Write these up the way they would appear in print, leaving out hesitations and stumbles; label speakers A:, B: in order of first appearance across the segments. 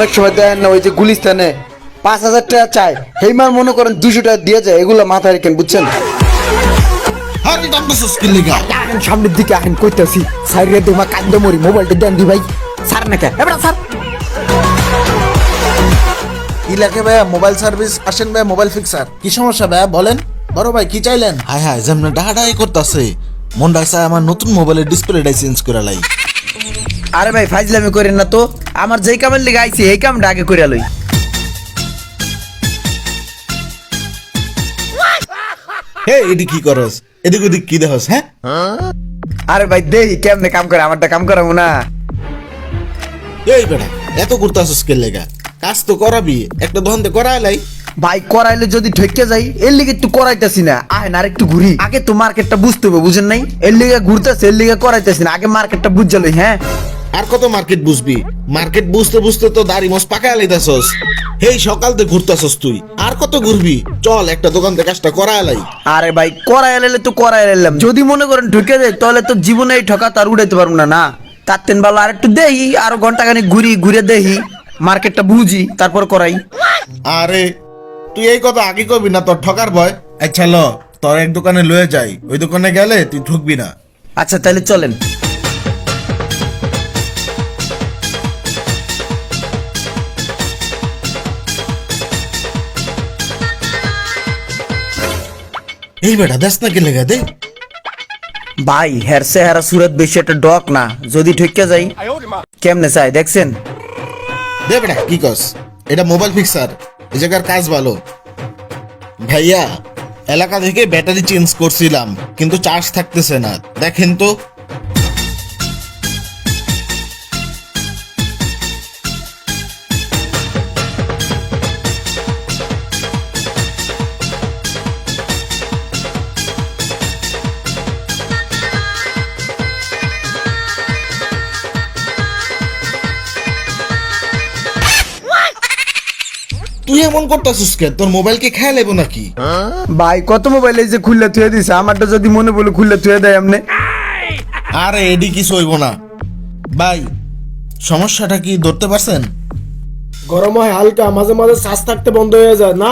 A: অনেক সময় দেন না ওই যে গুলিস্তানে 5,000 টাকা চায়, হেইমার মনে করেন 200 টাকা দিয়ে যায়, এগুলো মাথায় রেখেন বুঝছেন।
B: আরে টানতেছস কি লিগা?
A: আহেন সামনের দিকে আহেন কইতাছি, সাইরে তোমা কান্দে মরি, মোবাইলটা দেন দি ভাই। স্যার না কে এবার স্যার
B: কি লাগে ভাইয়া? মোবাইল সার্ভিস আসেন ভাই, মোবাইল ফিক্সার। কি সমস্যা ভাইয়া বলেন? বড় ভাই কি চাইলেন? হায় হায় যেমন ডাহাডাই করতেছে, মনটা চায় আমার নতুন মোবাইলের ডিসপ্লেটাই চেঞ্জ করে লাই।
A: আরে ভাই ফাইজলামি করেন না তো, আমার যেই কামের লিগে আইছি এই কামটা আগে কইরা লই।
B: হে এডি কি করস? এদিক ওদিক কি দেখস? হ্যাঁ
A: আরে ভাই দেই কেমনে কাম করে, আমারটা কাম করাবো না।
B: এই বেটা এত করতেছস কে লেগা? কাজ তো করাবি, একটা ধন্দে করাইলাই।
A: ভাই করাইলে যদি ঠেকে যাই, এর লিগে একটু করাইতেছি না, আহেন আর একটু ঘুরি। আগে তো মার্কেটটা বুঝতে হবে বুঝেন নাই, এর লিগে ঘুরতেছে, এর লিগে করাইতেছি না, আগে মার্কেটটা বুঝে লই। হ্যাঁ
B: আর কত মার্কেট বুঝবি? মার্কেট বুঝতে বুঝতে তো দাড়ি মোস পাকায় লাইতাছস। হেই সকাল থেকে ঘুরতাছস তুই, আর কত ঘুরবি? চল একটা দোকান থেকে কাজটা করাইলাই।
A: আরে ভাই করাই লাইলে তো করাই লাইলাম, যদি মনে করেন ঢুকে যায় তাহলে তো জীবনে এই ঠকা তার উড়াইতে পারবো না। না তার তেন ভালো আর একটু দেহি, আরো ঘন্টা খানিক ঘুরি, ঘুরে দেহি, মার্কেটটা বুঝি, তারপর করাই।
B: আরে তুই এই কথা আগে কবি না, তোর ঠকার ভয়। আচ্ছা ল তোর এক দোকানে লয়ে যাই, ওই দোকানে গেলে তুই ঠকবি না।
A: আচ্ছা তাহলে চলেন।
B: এই বেটা দেখ না কে লেগে দে।
A: ভাই হেরসে হেরা সুরত বেশি একটা ডক না, যদি ঠকে যাই কেমনে চাই দেখছেন।
B: দে বেটা কি কস? এটা মোবাইল ফিক্সার, এই জায়গার কাজ ভালো। ভাইয়া এলাকা থেকে ব্যাটারি চেঞ্জ করছিলাম, কিন্তু চার্জ থাকতেছে না, দেখেন তো। তুই এমন করতেছিস কে? তোর মোবাইল কে খেয়াল এবো নাকি?
A: ভাই কত মোবাইল এই যে খুললে থুয়ে দিছে, আমারটা যদি মনে বলে খুললে থুয়ে দেয় এমনি।
B: আরে এডি কিছু হইব না। ভাই সমস্যাটা কি ধরতে পারছেন?
C: গরম হয় হালকা, মাঝে মাঝে শ্বাস থাকতে বন্ধ হয়ে যায় না?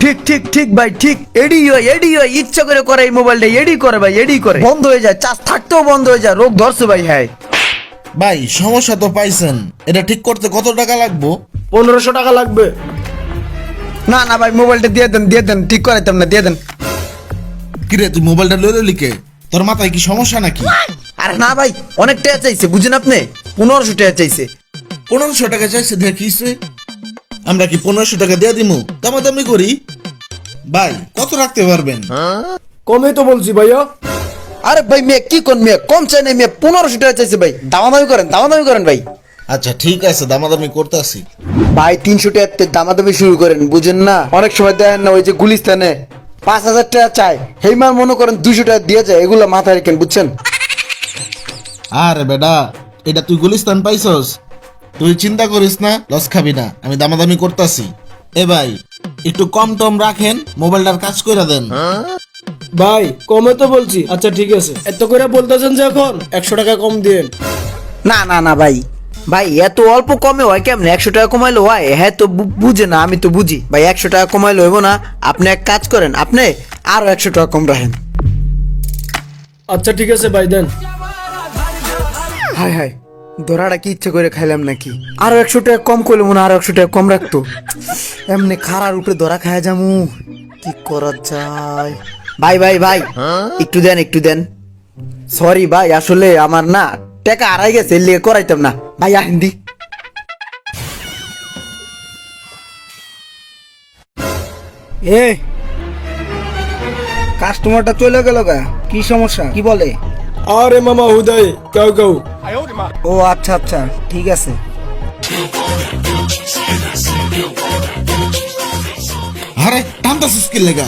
A: ঠিক ঠিক ঠিক ভাই ঠিক, এডি হয় ইচ্ছা করে করে এই মোবাইলটা এডি করে ভাই, এডি করে বন্ধ হয়ে যায়, চার্জ থাকতেও বন্ধ হয়ে যায়, রোগ ধরছে ভাই। হ্যাঁ
B: ভাই সমস্যা তো পাইছেন, এটা ঠিক করতে কত টাকা লাগবো?
C: 1500 টাকা লাগবে।
A: না না ভাই মোবাইলটা দিয়ে দেন, ঠিক করাইতাম না, দিয়ে দেন।
B: কিরে তুই মোবাইলটা লইলে লিখে? তোর মাথায় কি সমস্যা নাকি?
A: আরে না ভাই অনেক টাকা চাইছে বুঝেন আপনি, 1500 টাকা চাইছে।
B: 1500 টাকা চাইছে, দেখিস আমরা কি 1500 টাকা দিয়ে দিমু? দামাদামি করি। ভাই কত রাখতে পারবেন?
C: কমই তো বলছি ভাইয়া।
A: আরে ভাই মেয়ে কি কোন মেয়ে কম চাই না, মেয়ে 1500 টাকা চাইছে ভাই, দামাদামি করেন ভাই।
B: আচ্ছা ঠিক আছে, দামাদামি করতেছি।
A: ভাই 300 টাকা দামাদামি শুরু করেন বুঝেন না, অনেক সময় দেন না ওই যে গুলিস্তানে 5,000 টাকা চায়, হেইমার মনে করেন 200 টাকা দিয়ে যায়, এগুলো মাথায় রেখেন বুঝছেন।
B: আরে বেটা এটা তুই গুলিস্তান পাইছস, তুই চিন্তা করিস না, লস খাবি না, আমি দামাদামি করতেছি। এ ভাই একটু কম টম রাখেন, মোবাইলটার কাজ কইরা দেন।
C: ভাই কমে তো বলছি। আচ্ছা ঠিক আছে, এত করে বলতেছেন যে এখন 100 টাকা কম দিন।
A: না না না ভাই, ভাই এত অল্প কমে হয় কেমনে? 100 টাকা কমাইলে হয়? হ্যাঁ তো বুঝে না, আমি তো বুঝি ভাই, 100 টাকা কমাইলে হইব না। আপনি এক কাজ করেন, আপনি আরো 100 টাকা কম রাখেন।
C: আচ্ছা ঠিক আছে ভাই দেন।
A: হাই হাই দোরাটা কি ইচ্ছে করে খাইলাম নাকি? আরো 100 টাকা কম করলে মনে হয় আরো 100 টাকা কম রাখতো। এমনি খারার উপরে ধরা খায় যামু, কি করা যায়? ভাই ভাই ভাই একটু দেন। সরি ভাই আসলে আমার না টাকা হারাই গেছে, এর লিগে করাইতাম না ভাই, হিন্দি।
D: এ কাস্টমারটা চলে গেল গা, কি সমস্যা কি বলে?
C: আরে মামা হুদাই কেউ
D: ও আচ্ছা আচ্ছা ঠিক আছে।
B: আরে টানতাছিস কি লেগা?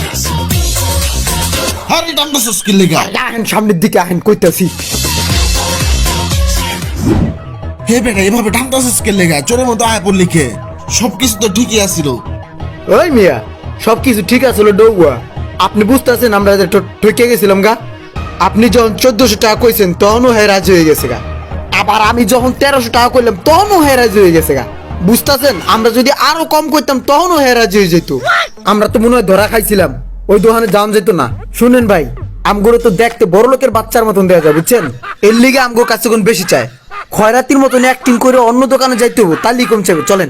B: আরে টানতাছিস কি লেগা?
A: আহেন সামনের দিকে আহেন কইতাছি।
B: হে বেটা এভাবে টানতাছিস কি লেগা? চোরের মতো আয় পড়লি কে? সবকিছু তো ঠিকই আছিল।
A: ওই মিয়া সবকিছু ঠিক আছে ডৌয়া, আপনি বুঝতেছেন আমরা ঠকে গেছিলাম গা। আপনি যখন 1400 টাকা কইছেন তখনও হ্যাঁ রাজি হয়ে গেছে গা, আবার আমি যখন 1300 টাকা কইলাম তখনও হ্যাঁ রাজি হয়ে গেছে গা। বুঝতেছেন, আমরা যদি আরো কম করতাম তখনও হ্যাঁ রাজি হয়ে যেত। আমরা তো মনে হয় ধরা খাইছিলাম, ওই দোকানে যাওয়া যেত না। শুনেন ভাই, আমগুলো তো দেখতে বড় লোকের বাচ্চার মতন দেওয়া যায়, বুঝছেন? এর লিগে আমগো কাছে কোন বেশি চায়। খয়রাতির মতন অ্যাক্টিং করে অন্য দোকানে যাইতে হবো, তাহলেই কম চাইবে। চলেন।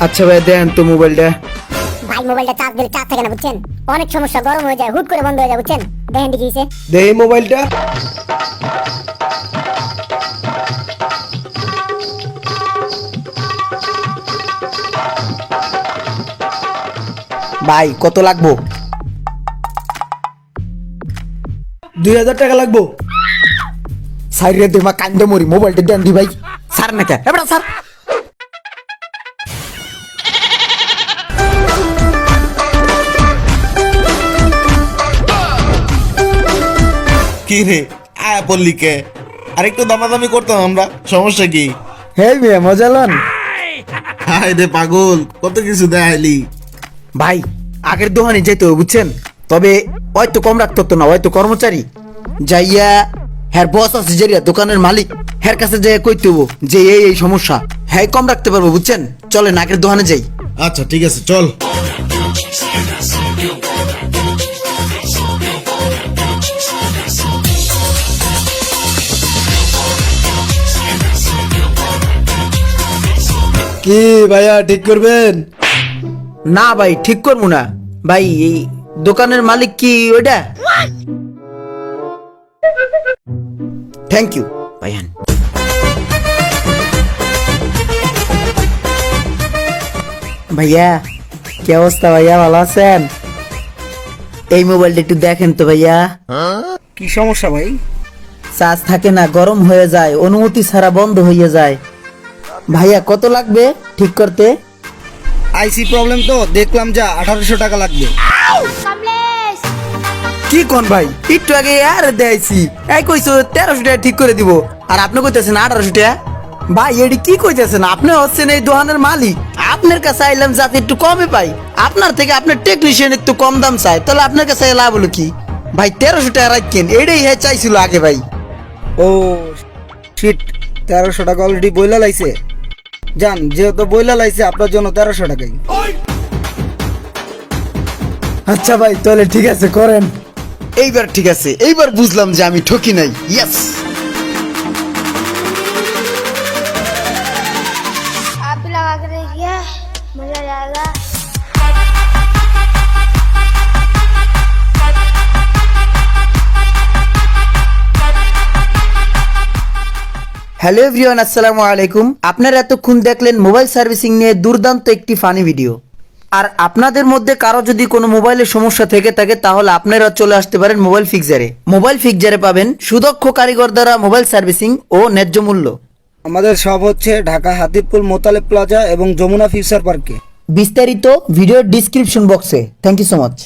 A: আচ্ছা ভাই, দেন তো মোবাইলটা।
E: ভাই মোবাইলটা চার্জ দিলে চার্জ থাকে না, বুঝছেন? অনেক সমস্যা, গরম হয়ে যায়, হুট করে বন্ধ হয়ে যায়, বুঝছেন? দেখেন কি হইছে?
C: দেই মোবাইলটা।
A: ভাই কত লাগবো?
C: 2000 টাকা লাগবো।
A: সাইরে দেমা কান্দে মরি, মোবাইলটা দেন দি ভাই। স্যার না কে এবারে স্যার।
B: কি রে আয়া পড়লি কে? আরেকটু দামাদামি করতাম আমরা, সমস্যা কি?
A: হে মিয়া, মজা লন।
B: হায় রে পাগল, কত কিছু দেখাইলি।
A: ভাই আগের দোকানে যেতে হবে, বুঝছেন? তবে হয়তো কম রাখতো তো না, হয়তো কর্মচারী যাইয়া হ্যার বস আছে যে দোকানের মালিক, হ্যার কাছে যাইয়া কইতে হবো যে এই সমস্যা, হ্যাঁ কম রাখতে পারবো, বুঝছেন? চলেন আগের দোকানে যাই।
B: আচ্ছা ঠিক আছে, চল।
C: কি ভাইয়া ঠিক করবেন?
A: না ভাই ঠিক করবো না ভাই, এই দোকানের মালিক কি ওইটা? থ্যাংক ইউ ভাইয়ান। ভাইয়া কি অবস্থা ভাইয়া, ভালো আছেন? এই মোবাইলটা একটু দেখেন তো ভাইয়া।
D: কি সমস্যা ভাই?
A: চার্জ থাকে না, গরম হয়ে যায়, অনুমতি ছাড়া বন্ধ হয়ে যায়। ভাইয়া কত লাগবে ঠিক করতে?
D: আইসি প্রবলেম তো, দেখলাম যা 1800 টাকা লাগবে।
A: কি কোন ভাই, একটু আগে আর দেখাইছি, এই কইছো 1300 টাকা ঠিক করে দিব, আর আপনি কইতেছেন 1800 টাকা। ভাই এডি কি কইতেছেন? আপনি হচ্ছেন এই দোকানের মালিক, আপনার কাছে আইলাম যাতে একটু কমে পাই। আপনার থেকে আপনার টেকনিশিয়ান একটু কম দাম চাই, তাহলে আপনার কাছে লাভ হলো কি? ভাই 1300 টাকা রাখেন, এটাই হ্যাঁ চাইছিল আগে ভাই।
D: ও শিট, 1300 টাকা অলরেডি বইলা লাইছে। যান, যেহেতু বইলা লাইছে আপনার জন্য 1300 টাকাই।
A: আচ্ছা ভাই তাহলে ঠিক আছে করেন। এইবার ঠিক আছে, এইবার বুঝলাম যে আমি ঠকি নাই। ইয়েস।
E: आप भी लगा के देखिए, मजा आएगा।
A: হ্যালো এভরিওয়ান, আসসালামু আলাইকুম। আপনারা এতক্ষণ দেখলেন মোবাইল সার্ভিসিং নিয়ে দুর্দান্ত একটি ফানি ভিডিও। আর আপনাদের মধ্যে কারো যদি কোনো মোবাইলের সমস্যা থেকে থাকে তাহলে আপনারা চলে আসতে পারেন মোবাইল ফিক্সারে। মোবাইল ফিক্সারে পাবেন সুদক্ষ কারিগর দ্বারা মোবাইল সার্ভিসিং ও ন্যায্য মূল্য।
D: আমাদের সব হচ্ছে ঢাকা হাতিরপুল মোতালেব প্লাজা এবং যমুনা ফিউচার পার্কে।
A: বিস্তারিত ভিডিওর ডিসক্রিপশন বক্সে। Thank you so much.